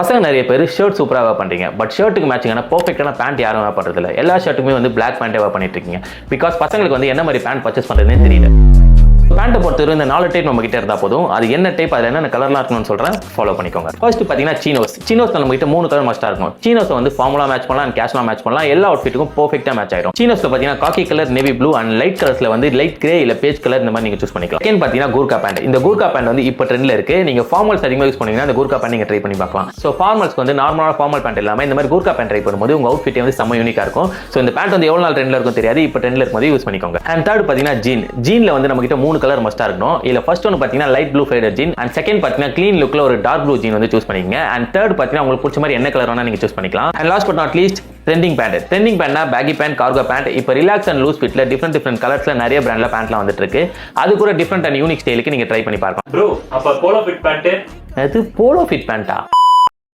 பசங்க நிறைய பேர் ஷர்ட் சூப்பராக பண்ணுறீங்க, பட் ஷர்ட்டுக்கு மேட்சிங்கான பர்ஃபெக்டான பேண்ட் யாரும் பண்ணுறது இல்லை. எல்லா ஷர்ட்டுமே வந்து பிளாக் பேண்ட்டே பண்ணிட்டு இருக்கீங்க. பிகாஸ் பசங்களுக்கு வந்து என்ன மாதிரி பேண்ட் பர்ச்சேஸ் பண்ணுறதுன்னு தெரியல. பேண்ட்டை பொறுத்தவரை இந்த 4 டைப் நம்ம கிட்ட இருந்தால் போதும். அது என்ன டைப், அதில் என்னென்ன கலர்லாம் இருக்கணும்னு சொல்கிறேன், ஃபாலோ பண்ணிக்கோங்க. ஃபர்ஸ்ட் பார்த்தீங்கன்னா சீனோஸ் நம்ம கிட்ட 3 கலர் மஸ்ட்டாக இருக்கும். சீனோஸ் வந்து ஃபார்முலா மேட்ச் பண்ணலாம், கேஷுவலா மேட்ச் பண்ணலாம், எல்லா அவுட்ஃபிட்டுக்கும் பர்ஃபெக்டாக மேட்ச் ஆயிடும். சீனோஸ்ல பார்த்தீங்கன்னா khaki colour, navy blue and light கலர்ஸ்ல வந்து லைட் கிரே இல்லை பேஜ் கலர் இந்த மாதிரி நீங்கள் சூஸ் பண்ணிக்கலாம். செகண்ட் பார்த்தீங்கன்னா கூர்கா பேண்ட். இந்த கூர்கா பேண்ட் வந்து இப்போ ட்ரெண்ட்ல இருக்கு. நீங்கள் ஃபார்மல்ஸ் அதிகமாக யூஸ் பண்ணீங்கன்னா இந்த கூர்கா பேண்ட் நீங்கள் ட்ரை பண்ணி பார்க்கலாம். ஸோ ஃபார்மல்ஸ்க்கு வந்து நார்மலான ஃபார்மல் பேண்ட் இல்லாமல் இந்த மாதிரி கூர்கா பேண்ட் ட்ரை பண்ணும்போது உங்கள் அவுட்ஃபிட் வந்து செம்ம யூனிக்காக இருக்கும். ஸோ இந்த பேண்ட் வந்து எவ்வளோ நாள் ட்ரெண்ட்ல இருக்கும் தெரியாது, இப்போ ட்ரெண்ட்ல இருக்கும்போது யூஸ் பண்ணிக்கோங்க. அண்ட் தேர்ட் பார்த்தீங்கன்னா ஜீன்ல வந்து நம்ம கிட்ட 3 கலர் மஸ்ட்டாக இருக்கணும். இல்ல ஃபர்ஸ்ட் ஒன்னு பாத்தீங்கன்னா light blue faded jean, and second பாத்தீங்கன்னா க்ளீன் லுக்ல ஒரு டார்க் ப்ளூ ஜீன் வந்து சூஸ் பண்ணிக்கங்க. அண்ட் தேர்ட் பாத்தீங்கன்னா உங்களுக்கு பிடிச்ச மாதிரி என்ன கலர் வேணா நீங்க சூஸ் பண்ணிக்கலாம். And last but not least trending பேண்ட்னா பேகி பேண்ட், கார்கோ பேண்ட். இப்போ ரிலாக்ஸ் அண்ட் லூஸ் ஃபிட்ல டிஃபரெண்ட் கலர்ஸ்ல நிறைய பிராண்ட்ல பேண்ட்லாம் வந்துட்டு இருக்கு. அது கூட டிஃபரெண்ட் அண்ட் யூனிக் ஸ்டைலுக்கு நீங்க ட்ரை பண்ணி பார்க்கலாம். ப்ரோ அப்ப போலோ ஃபிட் பேண்ட், அது போலோ ஃபிட் பேண்டா?